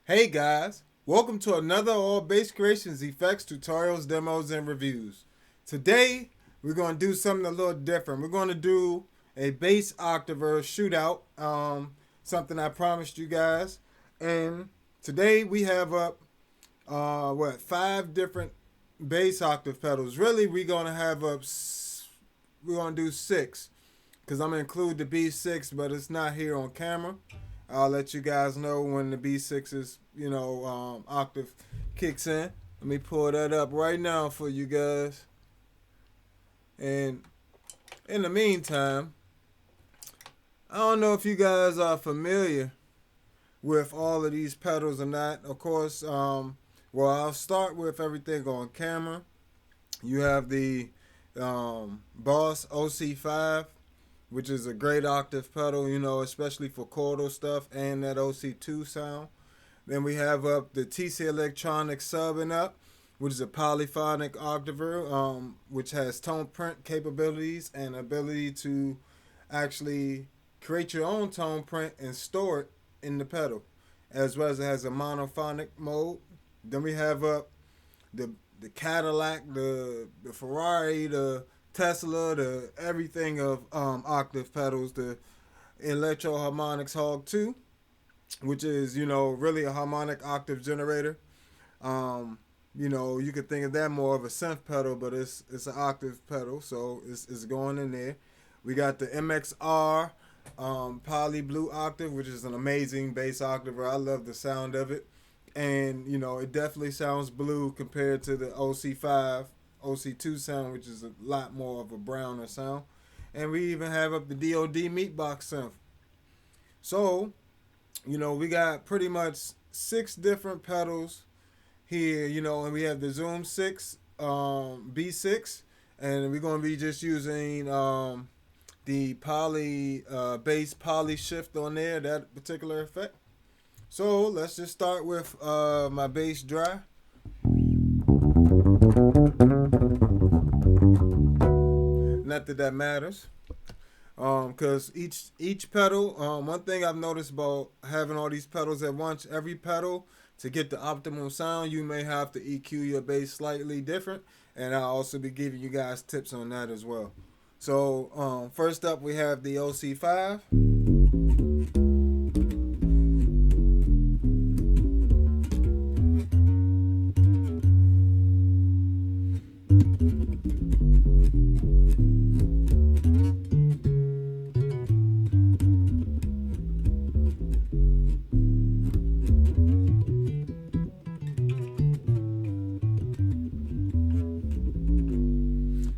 Hey guys, welcome to another All Bass Creations effects tutorials, demos, and reviews. Today we're going to do something a little different. We're going to do a bass octaver shootout, something I promised you guys. And today we have up, five different bass octave pedals. Really, we're going to have up, we're going to do six because I'm going to include the B6, but it's not here on camera. I'll let you guys know when the B6's, octave kicks in. Let me pull that up right now for you guys. And in the meantime, I don't know if you guys are familiar with all of these pedals or not. Of course, I'll start with everything on camera. You have the Boss OC5, which is a great octave pedal, especially for chordal stuff and that OC2 sound. Then we have up the TC Electronics Subbing Up, which is a polyphonic octaver, which has tone print capabilities and ability to actually create your own tone print and store it in the pedal, as well as it has a monophonic mode. Then we have up the Cadillac, the Ferrari, the Tesla, the everything of octave pedals, the Electro Harmonics Hog 2, which is, really a harmonic octave generator. You could think of that more of a synth pedal, but it's an octave pedal, so it's going in there. We got the MXR Poly Blue Octave, which is an amazing bass octaver. I love the sound of it. And, it definitely sounds blue compared to the OC5, OC2 sound, which is a lot more of a browner sound. And we even have up the DOD Meatbox synth. So, we got pretty much 6 different pedals here, and we have the Zoom 6 B6, and we're going to be just using the poly bass poly shift on there, that particular effect. So let's just start with my bass dry. Not that matters, because each pedal, one thing I've noticed about having all these pedals at once, every pedal, to get the optimal sound, you may have to EQ your bass slightly different, and I'll also be giving you guys tips on that as well. So first up we have the OC5.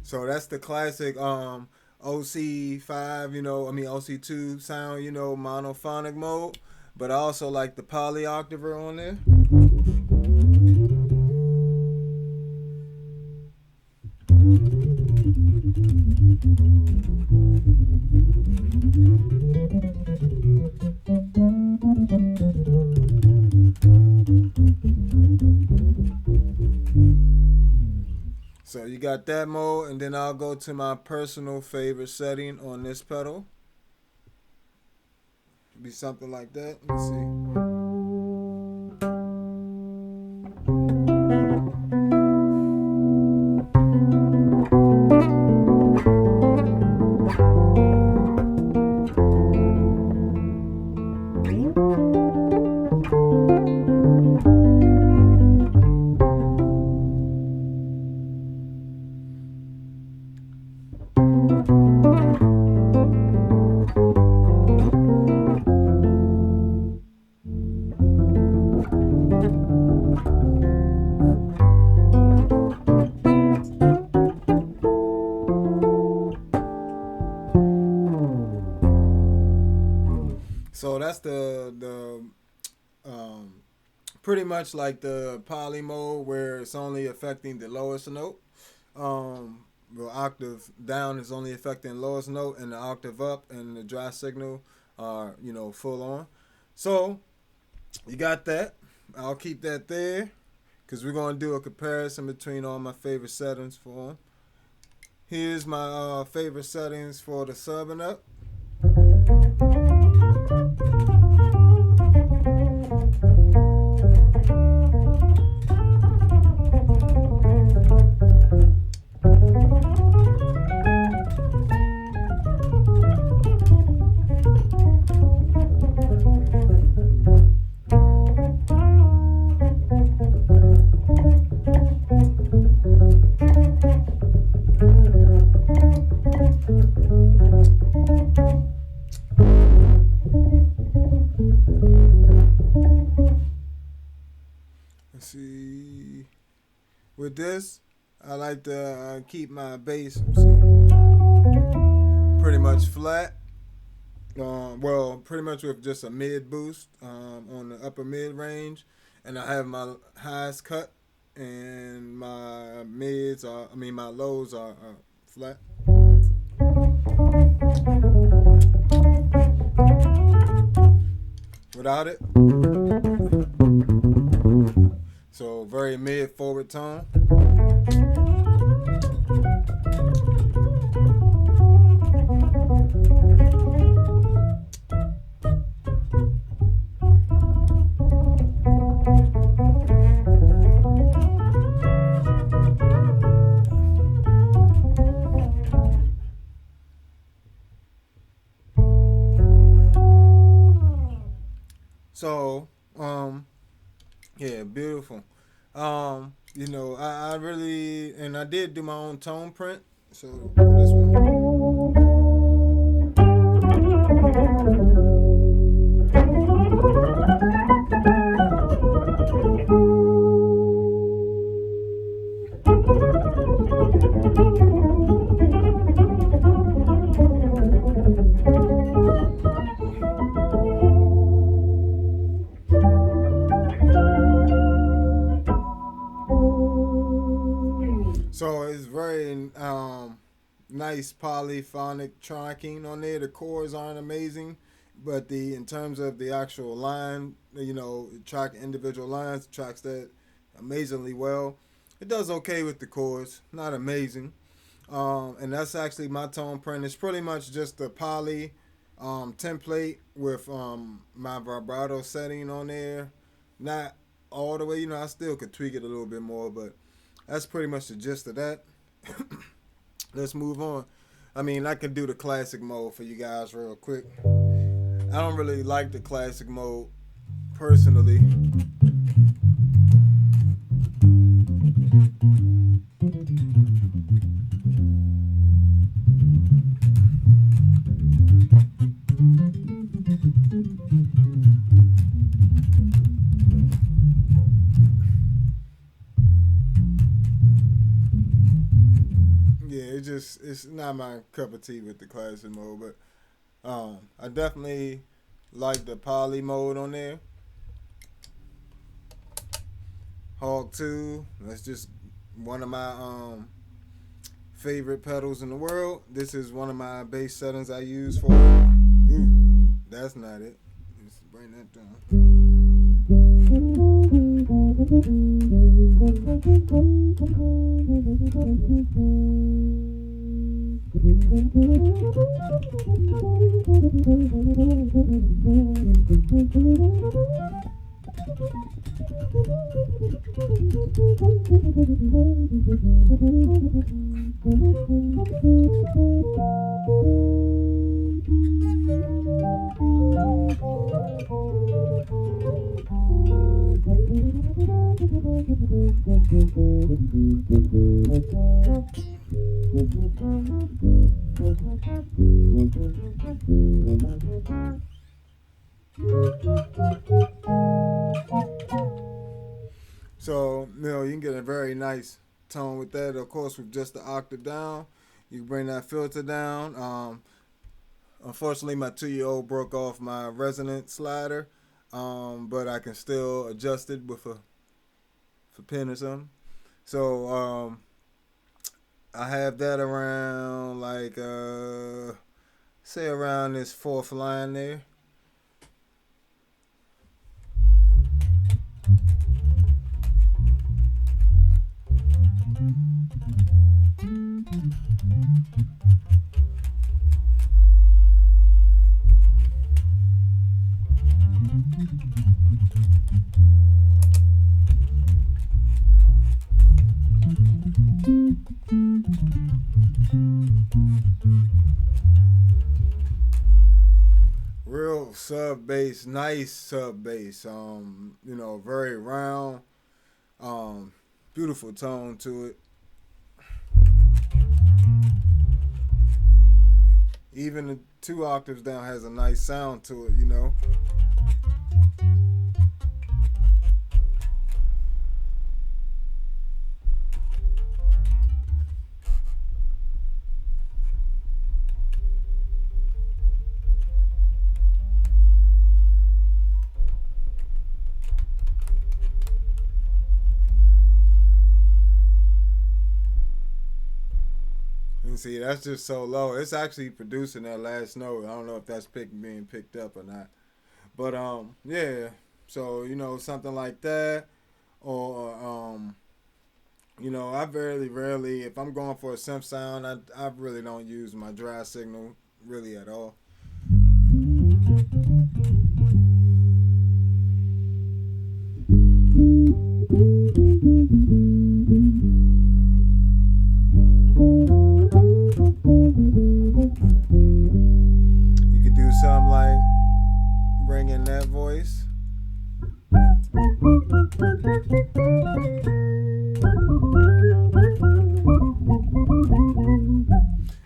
So that's the classic OC5, OC2 sound, monophonic mode. But I also like the poly octaver on there. So you got that mode, and then I'll go to my personal favorite setting on this pedal. Be something like that. Let's see. So that's the pretty much like the poly mode where it's only affecting the lowest note. The octave down is only affecting the lowest note, and the octave up and the dry signal are full on. So you got that. I'll keep that there because we're going to do a comparison between all my favorite settings for them. Here's my favorite settings for the subbing up. see, with this, I like to keep my bass pretty much flat. Well, pretty much with just a mid boost on the upper mid range, and I have my highs cut, and my my lows are flat. Without it, so very mid forward tone. So, yeah, beautiful. I really, and I did do my own tone print. So, for this one. So it's very nice polyphonic tracking on there. The chords aren't amazing, but in terms of the actual line, track individual lines, tracks that amazingly well. It does okay with the chords, not amazing. And that's actually my tone print. It's pretty much just a poly template with my vibrato setting on there. Not all the way, I still could tweak it a little bit more, but that's pretty much the gist of that. Let's move on. I could do the classic mode for you guys real quick. I don't really like the classic mode personally. It's not my cup of tea with the classic mode, but I definitely like the poly mode on there. Hog 2, that's just one of my favorite pedals in the world. This is one of my bass settings I use for it. Ooh, that's not it. Let's bring that down. So, you can get a very nice tone with that. Of course, with just the octave down, you bring that filter down. Unfortunately, my 2-year-old broke off my resonance slider, but I can still adjust it with a pin or something. So, I have that around say around this 4th line there. Real sub bass, nice sub bass. Very round, beautiful tone to it. Even the 2 octaves down has a nice sound to it. See, that's just so low. It's actually producing that last note. I don't know if that's being picked up or not. But yeah. So something like that, or I very rarely, if I'm going for a synth sound, I really don't use my dry signal really at all. You could do something like bring in that voice.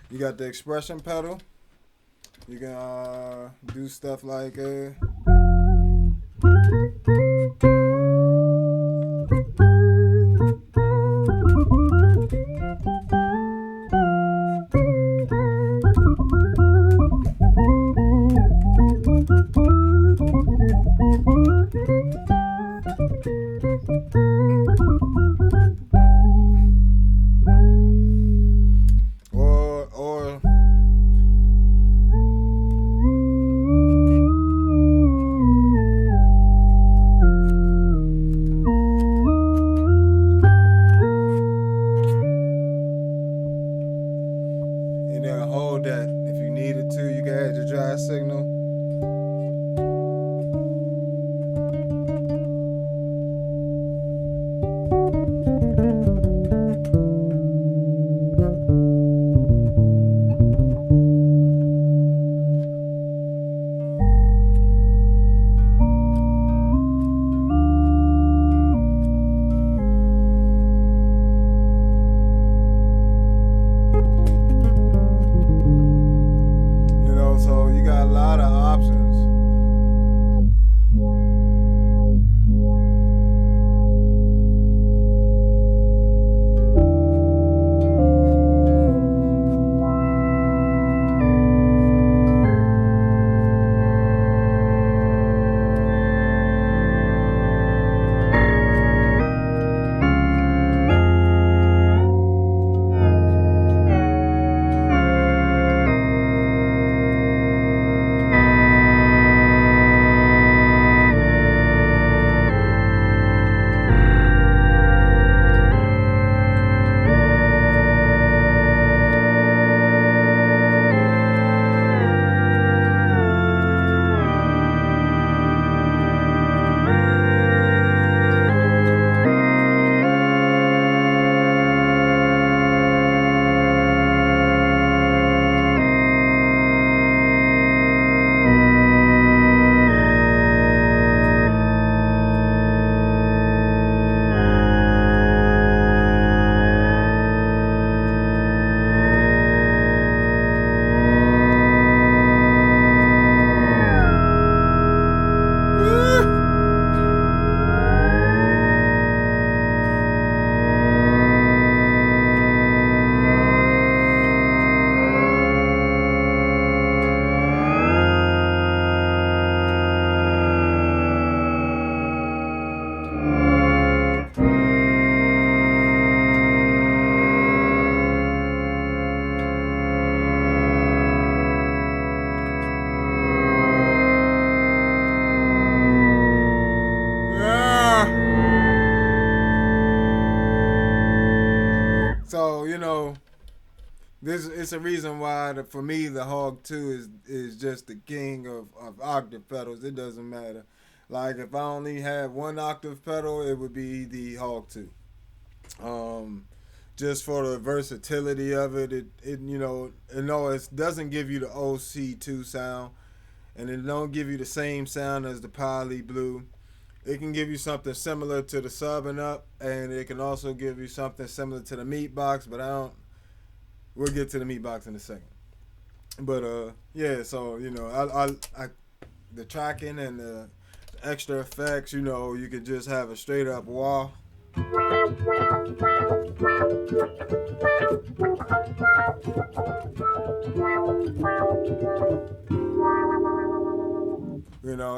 You got the expression pedal. You can do stuff like or and then hold that. If you needed to, you can add your dry signal. So you got a lot of options. So this it's a reason why for me the Hog 2 is just the king of octave pedals. It doesn't matter. Like if I only had one octave pedal, it would be the Hog 2. Just for the versatility of it, it doesn't give you the OC2 sound, and it don't give you the same sound as the Poly Blue. It can give you something similar to the Sub and Up, and it can also give you something similar to the Meatbox, but we'll get to the Meatbox in a second. But yeah, so I the tracking and the extra effects, you could just have a straight up wah.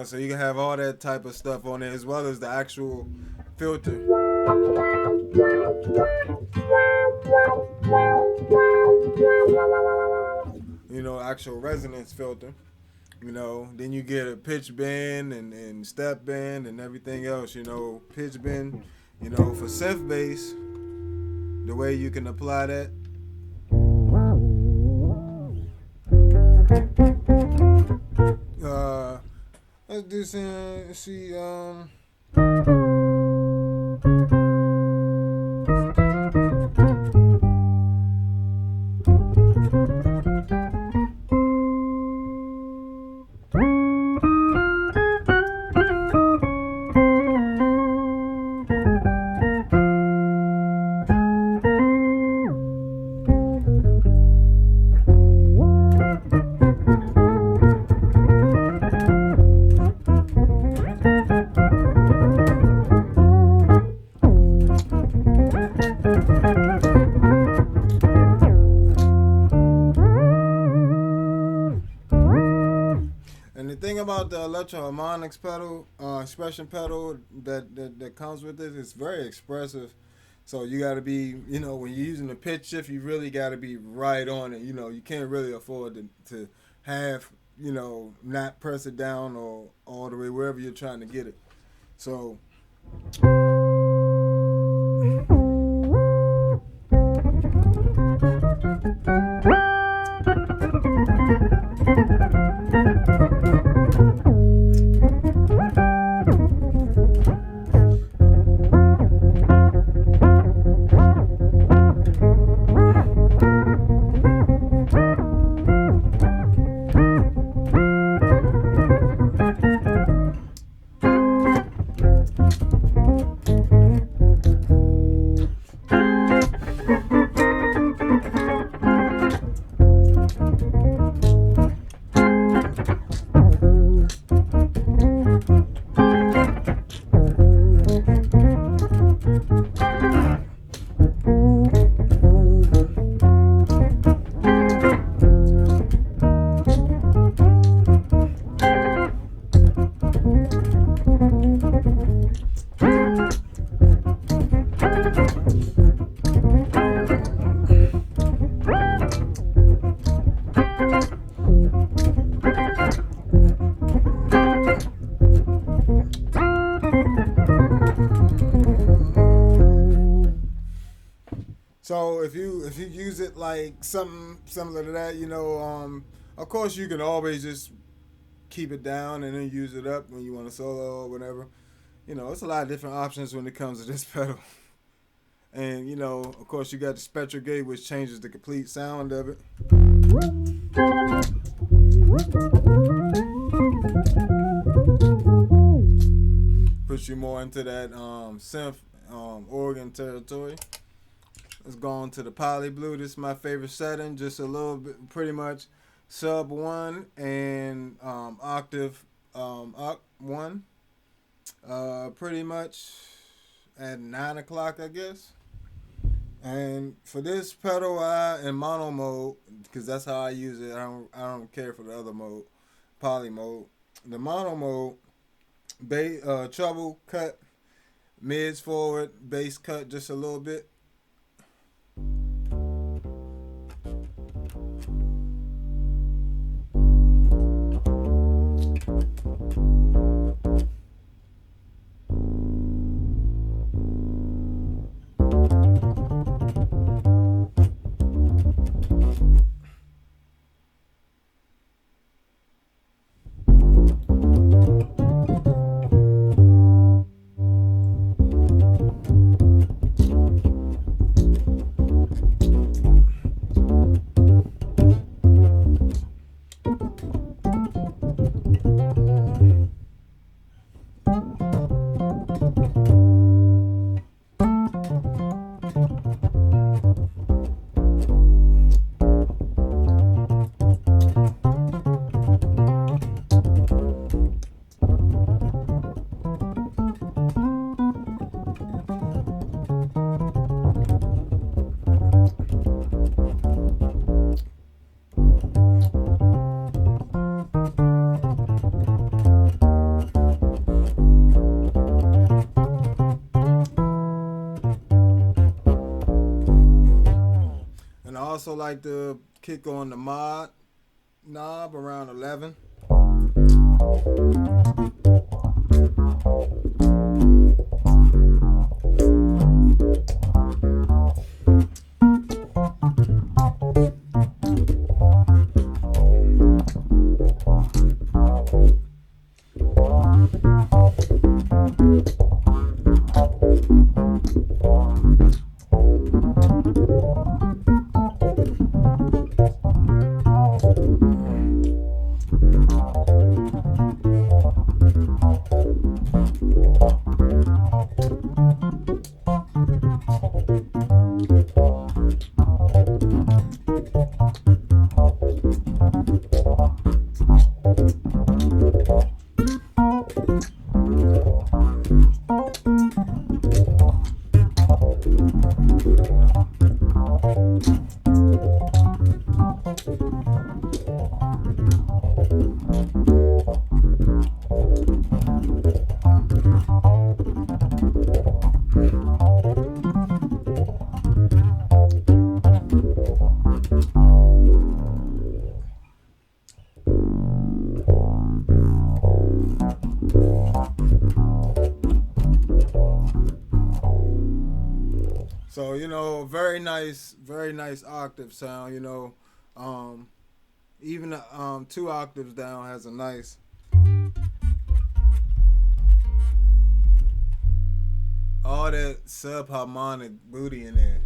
So you can have all that type of stuff on it as well as the actual filter. actual resonance filter. You know, then you get a pitch bend and step bend and everything else. You know, pitch bend. You know, for synth bass, the way you can apply that. Let's do some. Let's see. And the thing about the electroharmonics pedal, expression pedal that comes with it, it's very expressive. So you got to be, you know, when you're using the pitch shift, you really got to be right on it. You know, you can't really afford to have, you know, not press it down or all the way wherever you're trying to get it. So. So if you use it like something similar to that, you know, of course you can always just keep it down and then use it up when you want to solo or whatever. You know, it's a lot of different options when it comes to this pedal. And, you know, of course you got the spectral gate, which changes the complete sound of it. Puts you more into that synth organ territory. Let's go on to the poly blue. This is my favorite setting. Just a little bit, pretty much sub 1 and octave oct 1. Pretty much at 9 o'clock, I guess. And for this pedal, in mono mode, because that's how I use it. I don't care for the other mode, poly mode. The mono mode, treble cut, mids forward, bass cut just a little bit. Also like to kick on the mod knob around 11. So, you know, very nice octave sound, you know. Even 2 octaves down has a nice all that subharmonic booty in there.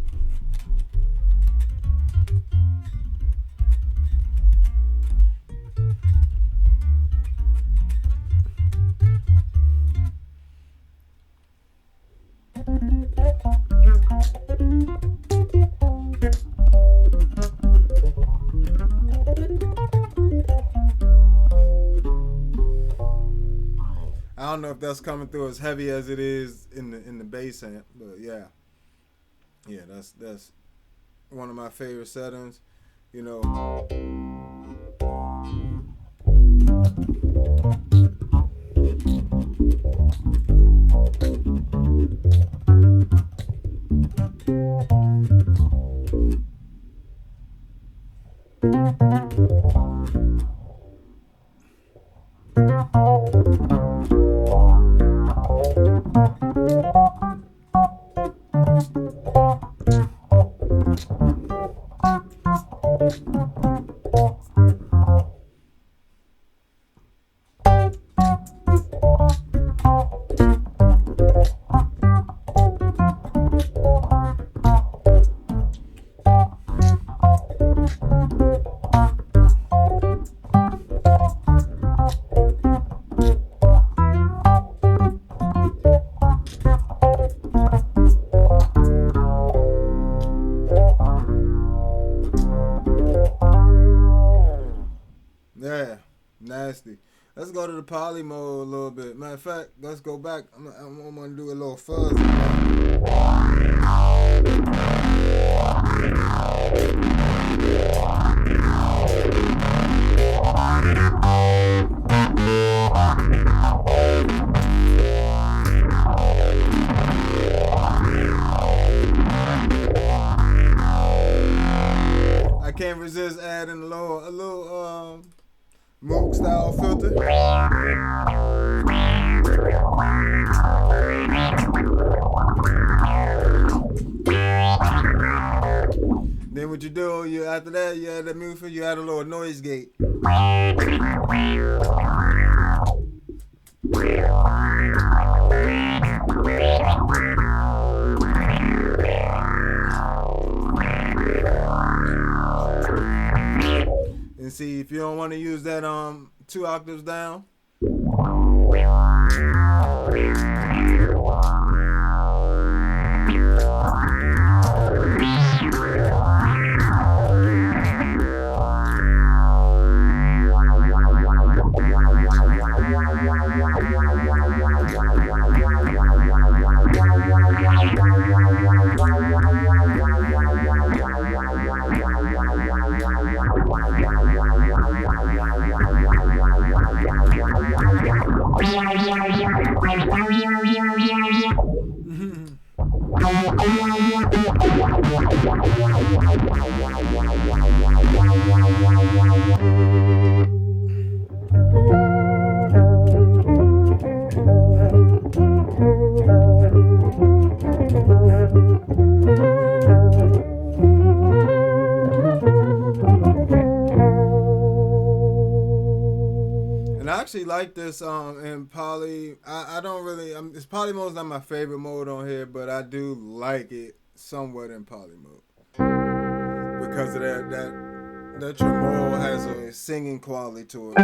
I don't know if that's coming through as heavy as it is in the bass amp, but yeah, that's one of my favorite settings, you know. Yeah, nasty. Let's go to the poly mode a little bit. Matter of fact, let's go back. I'm gonna do a little fuzz. I can't resist adding a little Moog style filter. Then what you do, after that, you add that Moog filter, you add a little noise gate. And see, if you don't want to use that 2 octaves down, And I actually like this in poly. I don't really. It's poly mode's not my favorite mode on here, but I do like it somewhat in poly mode because of that tremolo has a singing quality to it.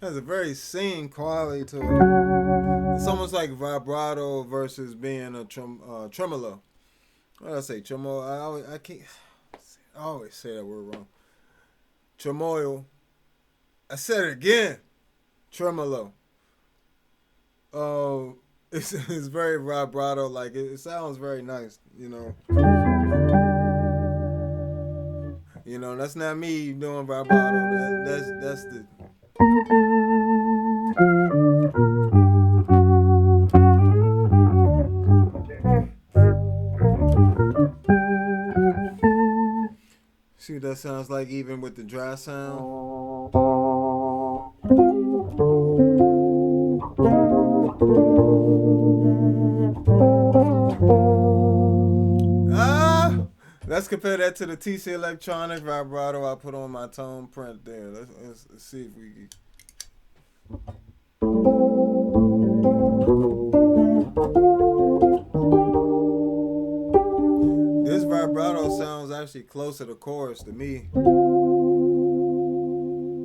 Has a very singing quality to it. It's almost like vibrato versus being a tremolo. What did I say? Tremolo. I can't. I always say that word wrong. Tremolo. I said it again. Tremolo. It's very vibrato. Like it sounds very nice. That's not me doing vibrato. That's the. See what that sounds like even with the dry sound? Let's compare that to the TC Electronic vibrato I put on my tone print there. Let's see if we can. This vibrato sounds actually closer to chorus to me.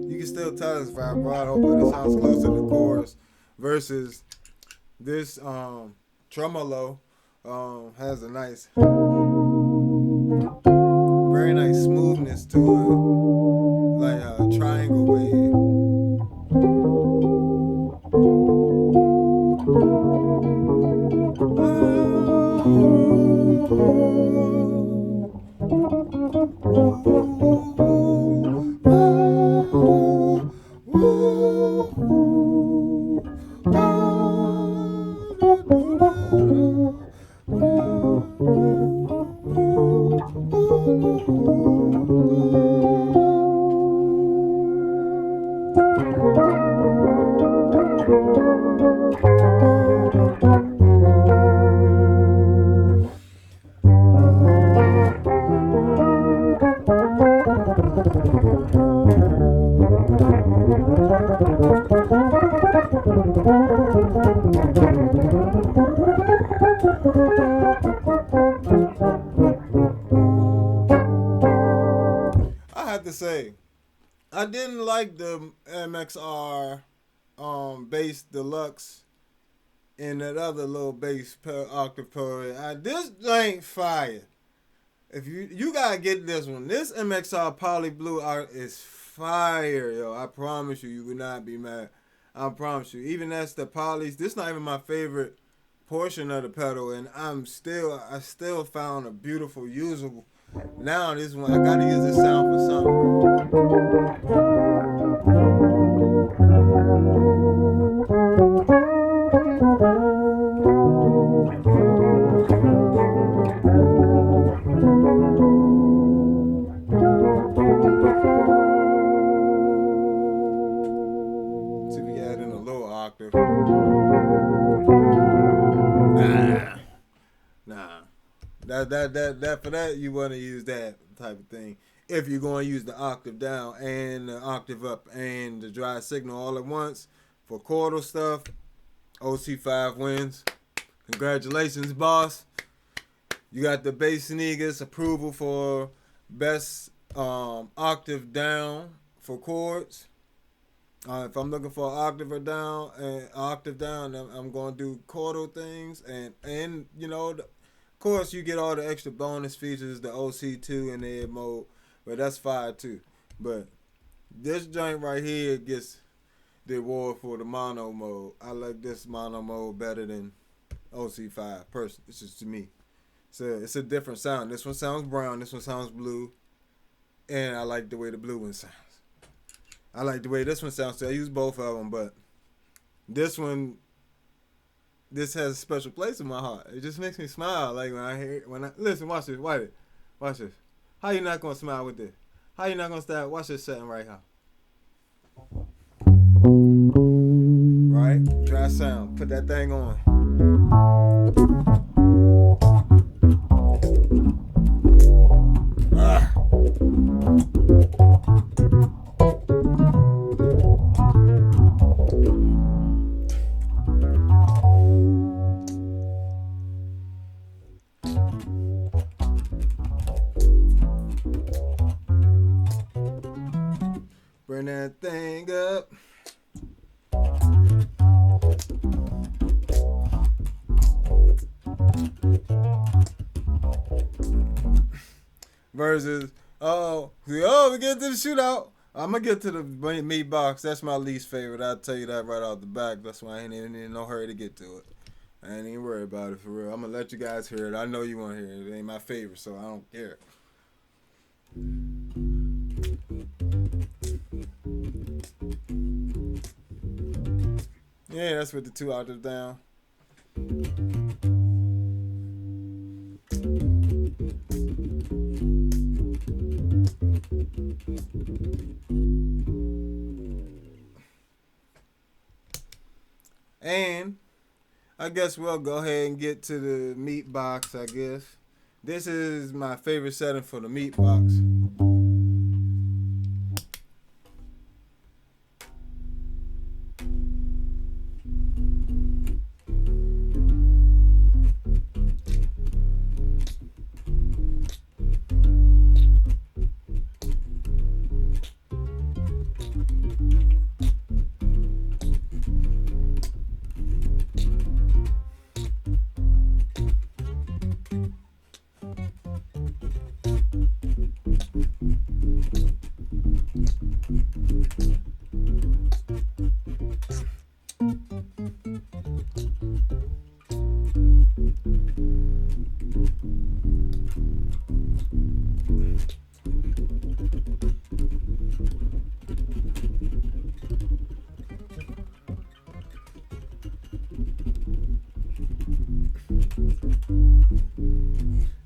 You can still tell it's vibrato, but it sounds closer to chorus versus this tremolo has a nice, very nice smoothness to it, like a triangle wave. To say, I didn't like the MXR bass deluxe and that other little bass octave poet. This ain't fire. If you gotta get this one. This MXR Poly Blue art is fire, yo. I promise you, you would not be mad. I promise you. Even that's the polys. This not even my favorite portion of the pedal, and I still found a beautiful usable. Now this one, I gotta use this sound for something. See if we add in octave. Nah, nah. That for that you want to use that type of thing. If you're going to use the octave down and the octave up and the dry signal all at once for chordal stuff, OC5 wins. Congratulations, boss. You got the bass Negus approval for best octave down for chords. If I'm looking for an octave down, I'm going to do chordal things, and you know, of course, you get all the extra bonus features, the OC2 and the ed mode, but that's fire too. But this joint right here gets the award for the mono mode. I like this mono mode better than OC5. Personally, it's just to me. So it's a different sound. This one sounds brown. This one sounds blue, and I like the way the blue one sounds. I like the way this one sounds too. I use both of them, but this has a special place in my heart. It just makes me smile. Like listen, watch this, watch this. How you not gonna smile with this? How you not gonna start? Watch this setting right here. Right, dry sound. Put that thing on. Bring that thing up. Versus, we get to the shootout. I'm gonna get to the Meatbox. That's my least favorite. I'll tell you that right off the back. That's why I ain't in no hurry to get to it. I ain't even worried about it for real. I'm gonna let you guys hear it. I know you want to hear it. It ain't my favorite, so I don't care. Yeah, that's with the 2 octaves down. And I guess we'll go ahead and get to the Meatbox, I guess. This is my favorite setting for the Meatbox.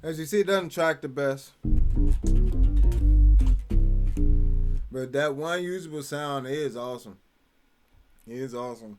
As you see, it doesn't track the best. But that one usable sound is awesome. It is awesome.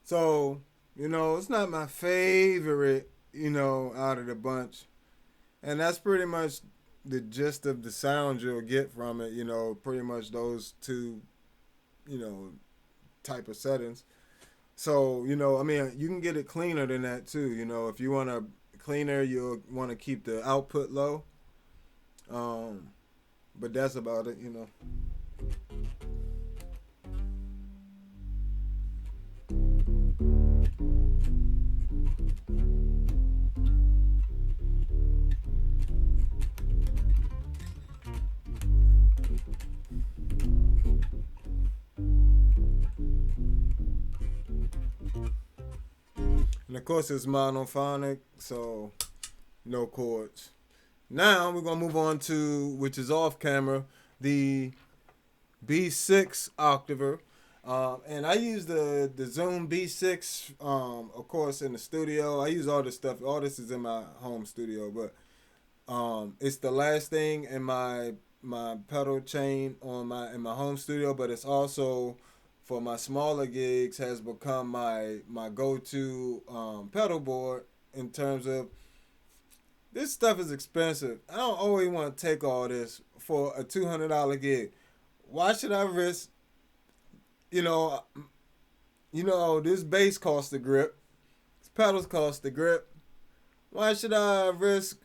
So, it's not my favorite, out of the bunch. And that's pretty much the gist of the sound you'll get from it, pretty much those two, type of settings. So, you can get it cleaner than that too. If you want to cleaner, you'll want to keep the output low. But that's about it, And of course it's monophonic, so no chords. Now we're gonna move on to, which is off camera, the B6 Octaver. And I use the Zoom B6, of course, in the studio. I use all this stuff. All this is in my home studio, but it's the last thing in my pedal chain in my home studio. But it's also for my smaller gigs has become my go-to pedal board in terms of this stuff is expensive. I don't always want to take all this for a $200 gig. Why should I risk? You know, this bass costs the grip. This pedals cost the grip. Why should I risk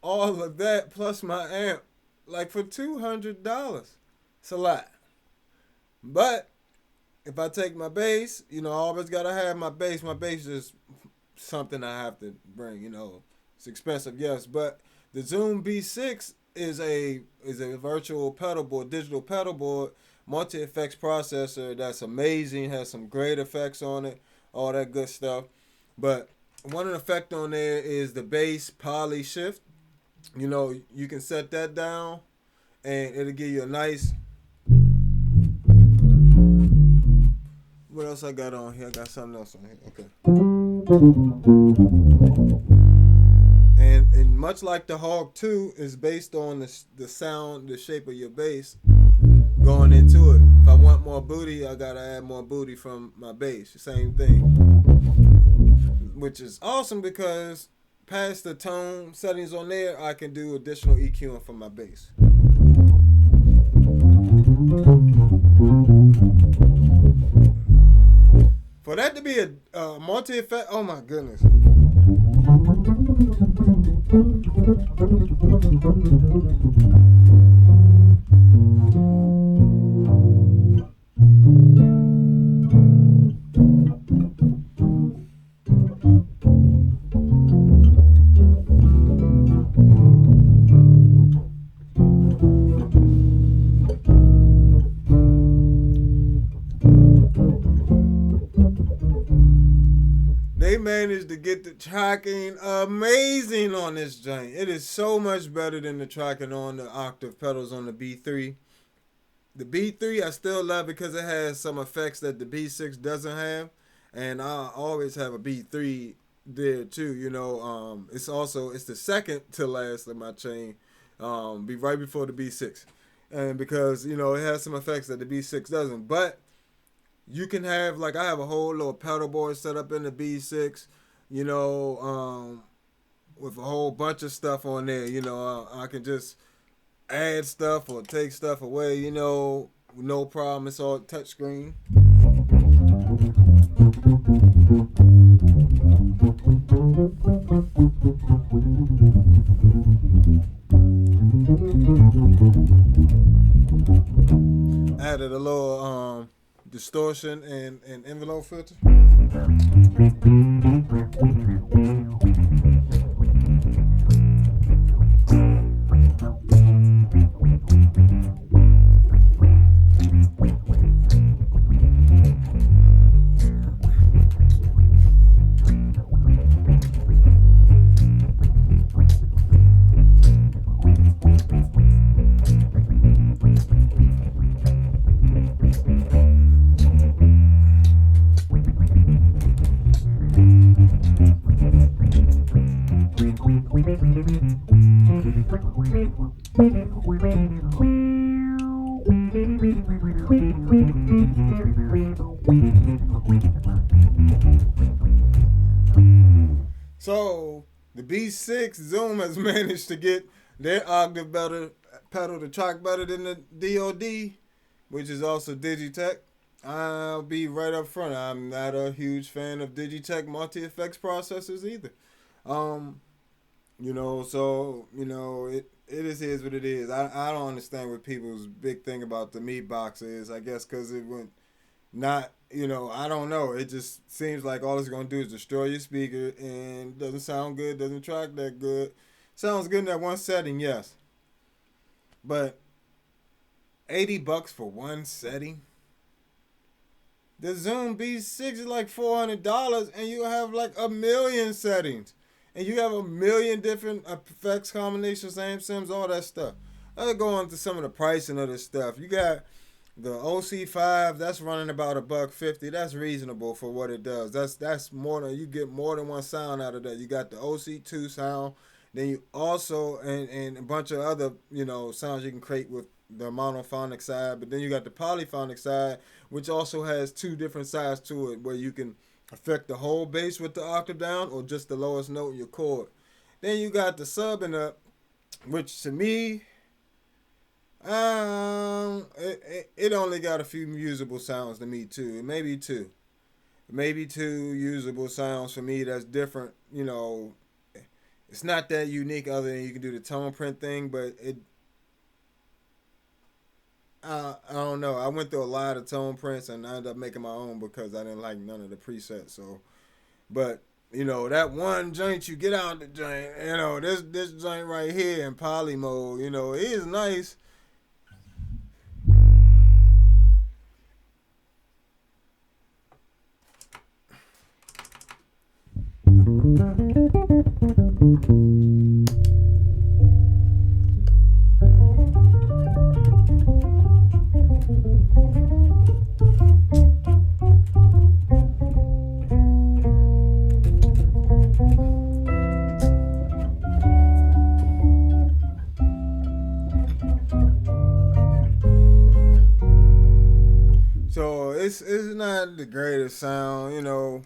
all of that plus my amp like for $200? It's a lot. But if I take my bass, I always gotta have my bass. My bass is something I have to bring. It's expensive, yes, but the Zoom B6 is a virtual pedal board, digital pedal board, multi-effects processor that's amazing, has some great effects on it, all that good stuff. But one effect on there is the bass poly shift. You can set that down and it'll give you a nice. What else I got on here? I got something else on here. Okay. And much like the Hog 2 is based on the sound, the shape of your bass going into it. If I want more booty, I gotta add more booty from my bass. Same thing. Which is awesome because past the tone settings on there, I can do additional EQing from my bass. For that to be a multi-effect, oh my goodness. They managed to get the tracking amazing on this joint. It is so much better than the tracking on the Octave pedals on the B3. The B3 I still love because it has some effects that the B6 doesn't have. And I always have a B3 there too. It's the second to last in my chain. Be right before the B6. And because, it has some effects that the B6 doesn't. But you can have, I have a whole little pedal board set up in the B6, with a whole bunch of stuff on there. I can just add stuff or take stuff away, no problem. It's all touchscreen. Added a little distortion and envelope filter. So the B6 Zoom has managed to get their octave pedal to track better than the DOD, which is also Digitech. I'll be right up front. I'm not a huge fan of Digitech multi-effects processors either. It is what it is. I don't understand what people's big thing about the Meatbox is. I guess because it went not, I don't know. It just seems like all it's going to do is destroy your speaker and doesn't sound good, doesn't track that good. Sounds good in that one setting, yes. But $80 for one setting. The Zoom B6 is like $400, and you have like a million settings, and you have a million different effects combinations, amp sims, all that stuff. Let's go on to some of the pricing of this stuff. You got the OC5, that's running about $150. That's reasonable for what it does. That's more than you get more than one sound out of that. You got the OC2 sound, then you also and a bunch of other sounds you can create with the monophonic side, but then you got the polyphonic side, which also has two different sides to it, where you can affect the whole bass with the octave down or just the lowest note in your chord. Then you got the subbing up, which to me, it only got a few usable sounds to me too. Maybe two usable sounds for me. That's different. It's not that unique other than you can do the tone print thing, but I don't know. I went through a lot of tone prints and I ended up making my own because I didn't like none of the presets. So, but that one joint you get out the joint, this joint right here in poly mode, it is nice. So it's not the greatest sound,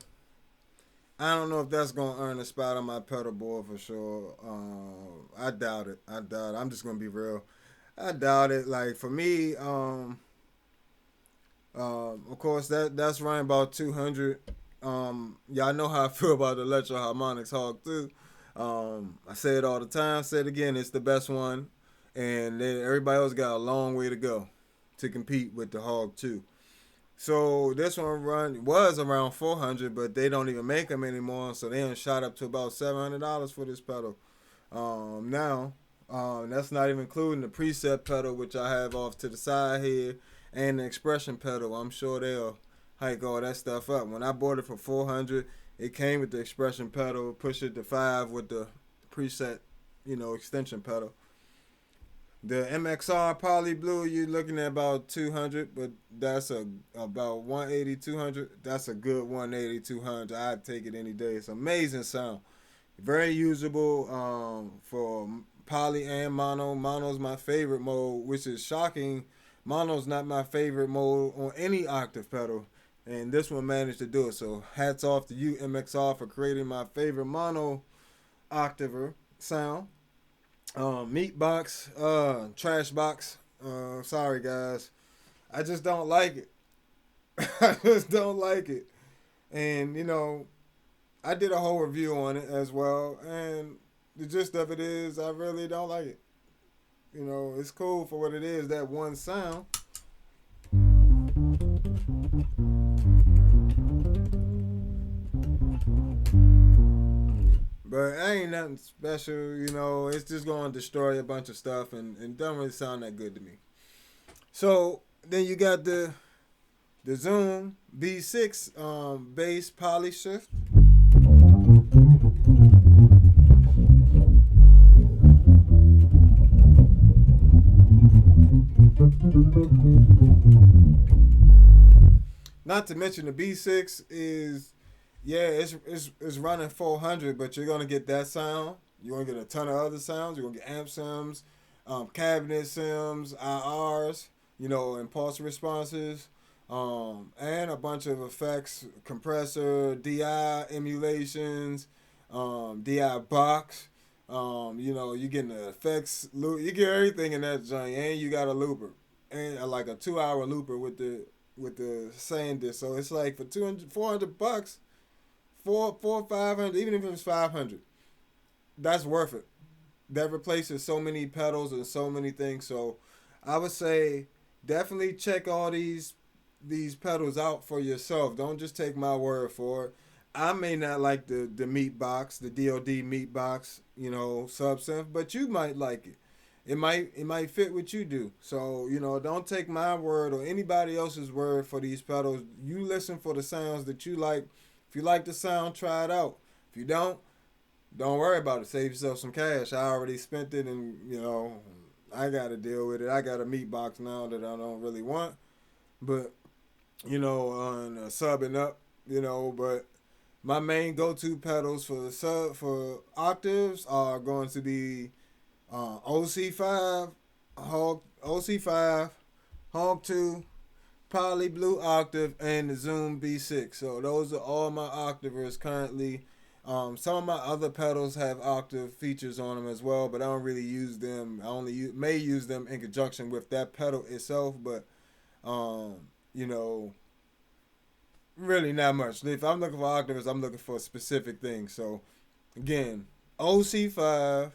I don't know if that's gonna earn a spot on my pedal board for sure. I doubt it. I'm just gonna be real. I doubt it. Like for me, of course that's running about 200. Y'all know how I feel about the Electro Harmonics Hog too. I say it all the time. Say it again. It's the best one, and everybody else got a long way to go to compete with the Hog 2. So this one was around 400, but they don't even make them anymore. So they shot up to about $700 for this pedal. Now, that's not even including the preset pedal, which I have off to the side here, and the expression pedal. I'm sure they'll hike all that stuff up. When I bought it for 400, it came with the expression pedal, push it to 5 with the preset, extension pedal. The MXR Poly Blue, you're looking at about 200, but that's about 180, 200. That's a good 180, 200. I'd take it any day. It's amazing sound. Very usable for poly and mono. Mono's my favorite mode, which is shocking. Mono's not my favorite mode on any octave pedal, and this one managed to do it. So hats off to you, MXR, for creating my favorite mono octaver sound. Meatbox, trash box. Sorry guys, I just don't like it. I just don't like it. And I did a whole review on it as well, and the gist of it is I really don't like it. It's cool for what it is, that one sound. But ain't nothing special, it's just going to destroy a bunch of stuff and don't really sound that good to me. So then you got the Zoom B6 bass poly shift. Not to mention the B6 is, it's running 400, but you're gonna get that sound. You're gonna get a ton of other sounds. You're gonna get amp sims, cabinet sims, IRs, impulse responses, and a bunch of effects, compressor, DI emulations, DI box. You getting the effects, you get everything in that joint, and you got a looper, and like a 2-hour looper with the SanDisk. So it's like for $400, 500, even if it's 500, that's worth it. That replaces so many pedals and so many things. So I would say definitely check all these pedals out for yourself. Don't just take my word for it. I may not like the Meatbox, the DoD Meatbox, sub synth, but you might like it. it might fit what you do. So, don't take my word or anybody else's word for these pedals. You listen for the sounds that you like. If you like the sound, try it out. If you don't worry about it. Save yourself some cash. I already spent it, and I got to deal with it. I got a Meatbox now that I don't really want, but on subbing up, but my main go-to pedals for octaves are going to be OC5, OC5, Hog 2, Poly Blue Octave, and the Zoom B6. So those are all my octavers currently. Some of my other pedals have octave features on them as well, but I don't really use them. I only may use them in conjunction with that pedal itself, but you know, really not much. If I'm looking for octaves, I'm looking for specific things. So again, OC5.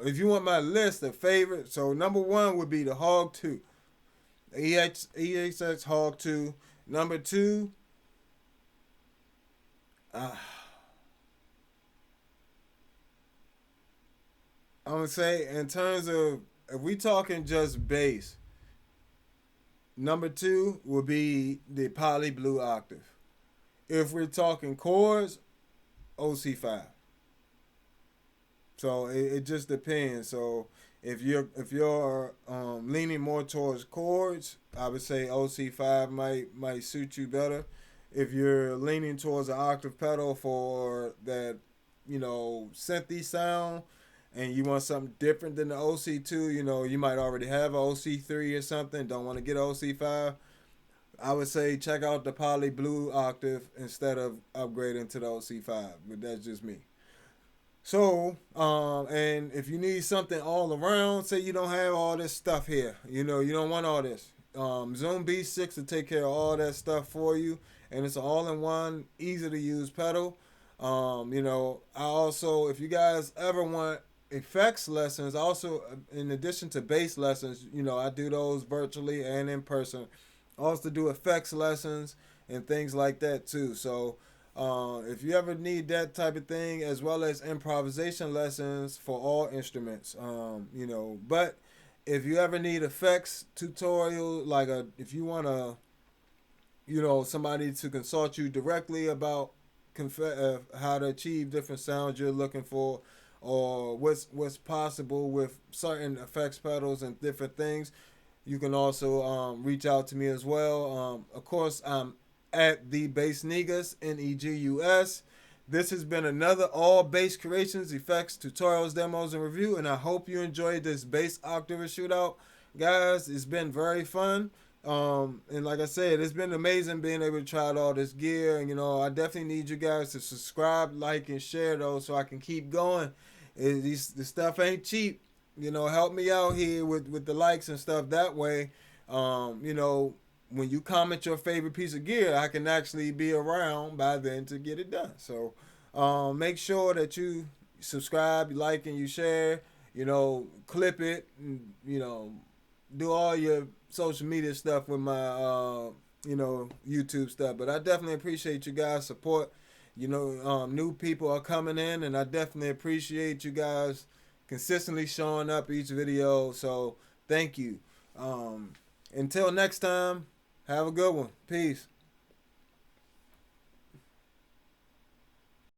If you want my list of favorites, so number one would be the Hog 2. EXX Hog 2. Number two, I'm going to say, in terms of, if we talking just bass, number two would be the Poly Blue Octave. If we're talking chords, OC5. So it just depends. So if you're leaning more towards chords, I would say OC5 might suit you better. If you're leaning towards an octave pedal for that, synthy sound, and you want something different than the OC2, you might already have an OC3 or something, don't want to get OC5, I would say check out the Poly Blue Octave instead of upgrading to the OC5. But that's just me. So, and if you need something all around, say you don't have all this stuff here, you don't want all this. Zoom B6 will take care of all that stuff for you, and it's an all-in-one, easy to use pedal. I also, if you guys ever want effects lessons, also in addition to bass lessons, I do those virtually and in person. I also do effects lessons and things like that too. So if you ever need that type of thing, as well as improvisation lessons for all instruments, but if you ever need effects tutorial, like if you want to, somebody to consult you directly about how to achieve different sounds you're looking for, or what's possible with certain effects pedals and different things, you can also reach out to me as well. Of course, I'm at the Bass Negus, Negus. This has been another All Bass Creations, Effects, Tutorials, Demos, and Review, and I hope you enjoyed this bass octave shootout. Guys, it's been very fun. And like I said, it's been amazing being able to try out all this gear. And, I definitely need you guys to subscribe, like, and share, though, so I can keep going. This stuff ain't cheap. Help me out here with the likes and stuff. That way, when you comment your favorite piece of gear, I can actually be around by then to get it done. So make sure that you subscribe, you like, and you share. Clip it, and, do all your social media stuff with my, YouTube stuff. But I definitely appreciate you guys' support. New people are coming in, and I definitely appreciate you guys consistently showing up each video. So thank you. Until next time, have a good one. Peace.